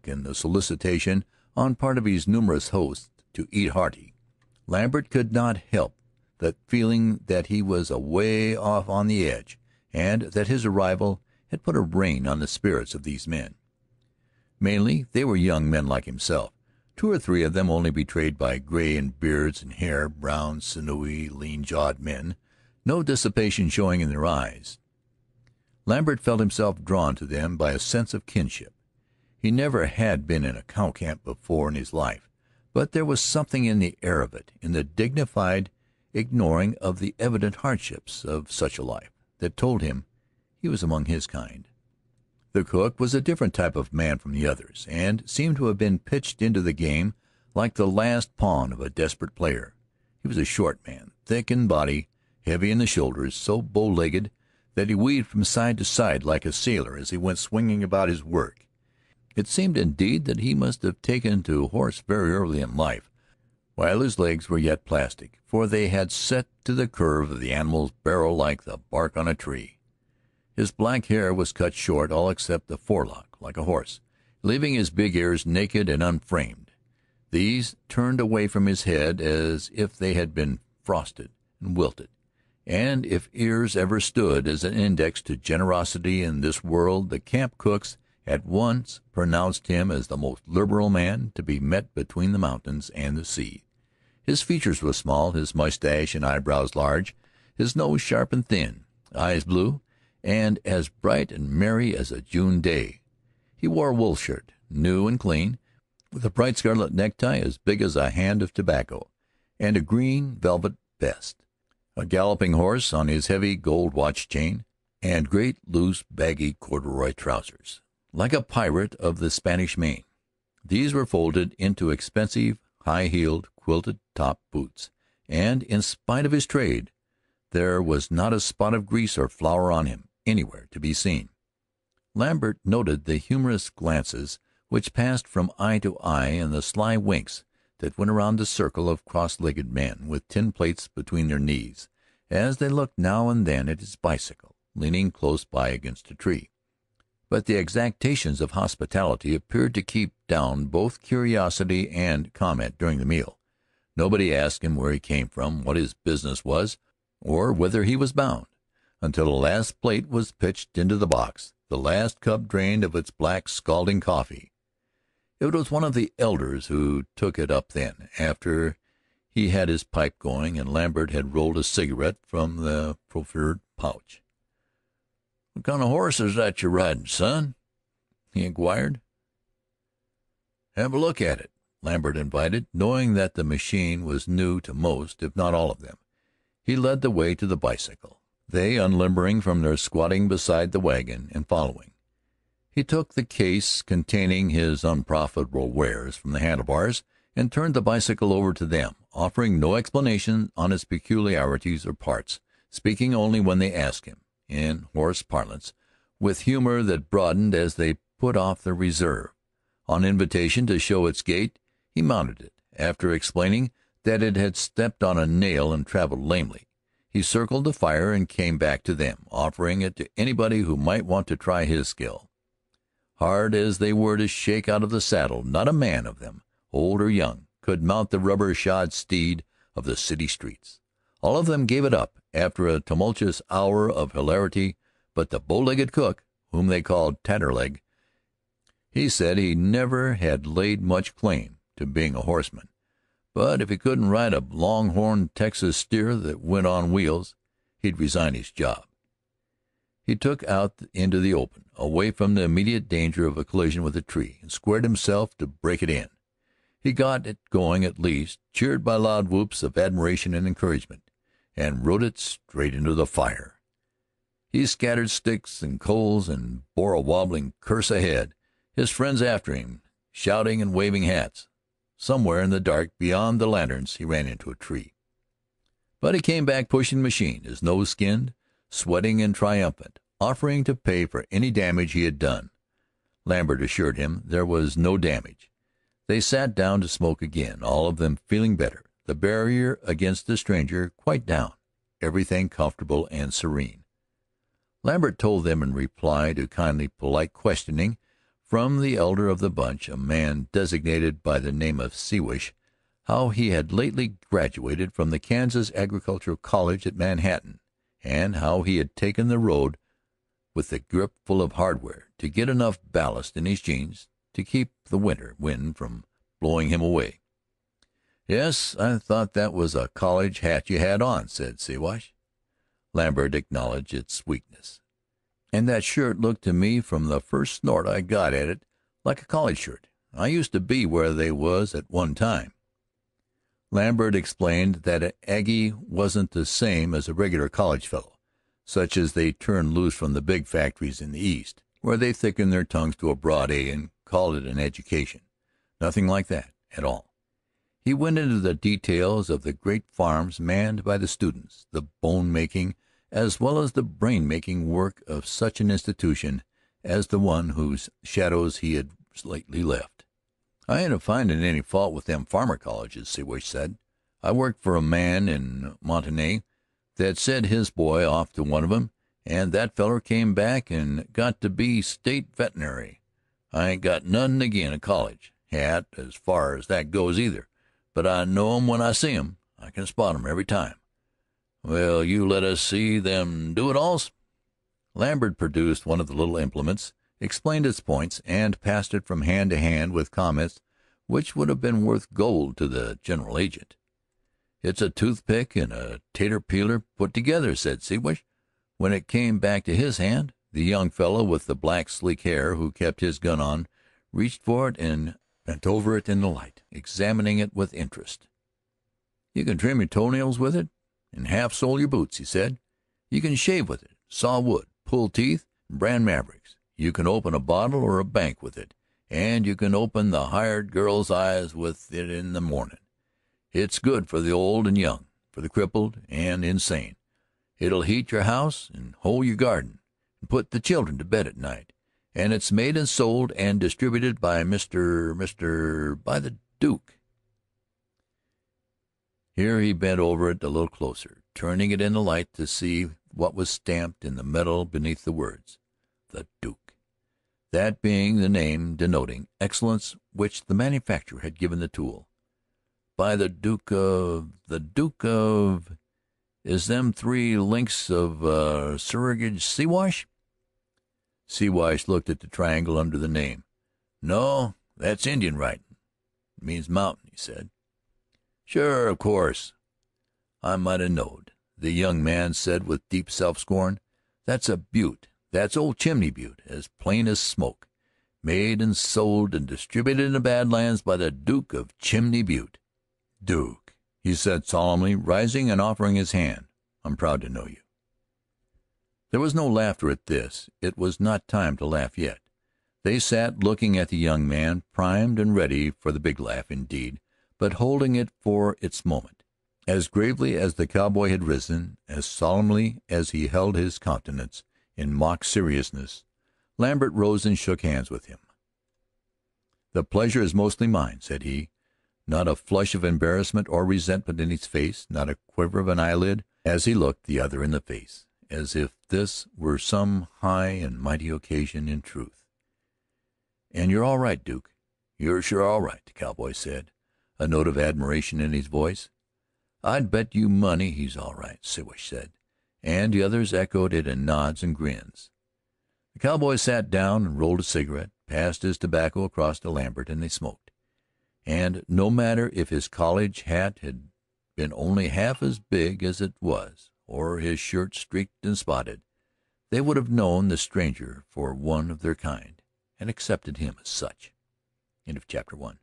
and the solicitation on part of his numerous hosts to eat hearty, Lambert could not help the feeling that he was away off on the edge, and that his arrival had put a rein on the spirits of these men. Mainly they were young men like himself, two or three of them only betrayed by gray in beards and hair, brown, sinewy, lean-jawed men, no dissipation showing in their eyes. Lambert felt himself drawn to them by a sense of kinship. He never had been in a cow camp before in his life, but there was something in the air of it, in the dignified ignoring of the evident hardships of such a life, that told him he was among his kind. The cook was a different type of man from the others, and seemed to have been pitched into the game like the last pawn of a desperate player. He was a short man, thick in body, heavy in the shoulders, so bow-legged that he weaved from side to side like a sailor as he went swinging about his work. It seemed indeed that he must have taken to horse very early in life, while his legs were yet plastic, for they had set to the curve of the animal's barrel like the bark on a tree. His black hair was cut short, all except the forelock, like a horse, leaving his big ears naked and unframed. These turned away from his head as if they had been frosted and wilted, and if ears ever stood as an index to generosity in this world, the camp cooks at once pronounced him as the most liberal man to be met between the mountains and the sea. His features were small, his mustache and eyebrows large, his nose sharp and thin, eyes blue, and as bright and merry as a June day. He wore a wool shirt, new and clean, with a bright scarlet necktie as big as a hand of tobacco, and a green velvet vest, a galloping horse on his heavy gold watch chain, and great loose baggy corduroy trousers, like a pirate of the Spanish Main. These were folded into expensive, high-heeled, quilted-top boots, and in spite of his trade, there was not a spot of grease or flour on him anywhere to be seen. Lambert noted the humorous glances which passed from eye to eye and the sly winks that went around the circle of cross-legged men with tin plates between their knees, as they looked now and then at his bicycle, leaning close by against a tree. But the exactions of hospitality appeared to keep down both curiosity and comment during the meal. Nobody asked him where he came from, what his business was, or whither he was bound, until the last plate was pitched into the box, the last cup drained of its black, scalding coffee. It was one of the elders who took it up then, after he had his pipe going and Lambert had rolled a cigarette from the proffered pouch. "What kind of horse is that you're riding, son?" he inquired. "Have a look at it," Lambert invited, knowing that the machine was new to most, if not all of them. He led the way to the bicycle, they unlimbering from their squatting beside the wagon and following. He took the case containing his unprofitable wares from the handlebars and turned the bicycle over to them, offering no explanation on its peculiarities or parts, speaking only when they asked him, in horse parlance, with humor that broadened as they put off their reserve. On invitation to show its gait, he mounted it, after explaining that it had stepped on a nail and traveled lamely. He circled the fire and came back to them, offering it to anybody who might want to try his skill. Hard as they were to shake out of the saddle, not a man of them, old or young, could mount the rubber-shod steed of the city streets. All of them gave it up after a tumultuous hour of hilarity, but the bow-legged cook, whom they called Tatterleg, he said he never had laid much claim to being a horseman, but if he couldn't ride a long-horned Texas steer that went on wheels, he'd resign his job. He took out into the open, away from the immediate danger of a collision with a tree, and squared himself to break it in. He got it going at least, cheered by loud whoops of admiration and encouragement, and rode it straight into the fire. He scattered sticks and coals and bore a wobbling curse ahead, his friends after him, shouting and waving hats. Somewhere in the dark beyond the lanterns he ran into a tree. But he came back pushing the machine, his nose skinned, sweating and triumphant, offering to pay for any damage he had done. Lambert assured him there was no damage. They sat down to smoke again, all of them feeling better, the barrier against the stranger quite down, everything comfortable and serene. Lambert told them in reply to kindly polite questioning from the elder of the bunch, a man designated by the name of Siwash, how he had lately graduated from the Kansas Agricultural College at Manhattan, and how he had taken the road with the grip full of hardware to get enough ballast in his jeans to keep the winter wind from blowing him away. "Yes, I thought that was a college hat you had on," said Siwash. Lambert acknowledged its weakness. "And that shirt looked to me from the first snort I got at it like a college shirt. I used to be where they was at one time." Lambert explained that an Aggie wasn't the same as a regular college fellow, such as they turn loose from the big factories in the East, where they thicken their tongues to a broad A and call it an education. Nothing like that at all. He went into the details of the great farms manned by the students, the bone-making as well as the brain-making work of such an institution as the one whose shadows he had lately left. "I ain't a-findin' any fault with them farmer colleges," Siwash said. "I worked for a man in Montanay that sent his boy off to one of 'em, and that feller came back and got to be state veterinary. I ain't got nothin' agin a college hat as far as that goes either, but I know 'em when I see 'em. I can spot 'em every time. Will you let us see them do-it-alls?" Lambert produced one of the little implements, explained its points, and passed it from hand to hand with comments which would have been worth gold to the general agent. "It's a toothpick and a tater peeler put together," said Siwash. When it came back to his hand, the young fellow with the black sleek hair who kept his gun on reached for it and bent over it in the light, examining it with interest. "You can trim your toenails with it and half sole your boots," he said. "You can shave with it, saw wood, pull teeth, and brand mavericks. You can open a bottle or a bank with it, and you can open the hired girl's eyes with it in the morning. It's good for the old and young, for the crippled and insane. It'll heat your house and hoe your garden and put the children to bed at night. And it's made and sold and distributed by by the Duke." Here he bent over it a little closer, turning it in the light to see what was stamped in the metal beneath the words, "The Duke," that being the name denoting excellence which the manufacturer had given the tool. "By the Duke of, is them 3 links of Surrogate Siwash?" Siwash looked at the triangle under the name. "No, that's Indian writing. It means mountain," he said. "Sure, of course. I might 'a' knowed," the young man said with deep self-scorn. "That's a Butte. That's old Chimney Butte, as plain as smoke. Made and sold and distributed in the Badlands by the Duke of Chimney Butte." "Duke," he said solemnly, rising and offering his hand, "I'm proud to know you." There was no laughter at this. It was not time to laugh yet. They sat looking at the young man, primed and ready for the big laugh, indeed, but holding it for its moment. As gravely as the cowboy had risen, as solemnly as he held his countenance in mock seriousness, Lambert rose and shook hands with him. "The pleasure is mostly mine," said he. Not a flush of embarrassment or resentment in his face, not a quiver of an eyelid as he looked the other in the face, as if this were some high and mighty occasion in truth. "And you're all right, Duke. You're sure all right," the cowboy said, a note of admiration in his voice. "I'd bet you money he's all right," Siwash said, and the others echoed it in nods and grins. The cowboy sat down and rolled a cigarette, passed his tobacco across to Lambert, and they smoked. And no matter if his college hat had been only half as big as it was, or his shirt streaked and spotted, they would have known the stranger for one of their kind and accepted him as such. End of chapter 1.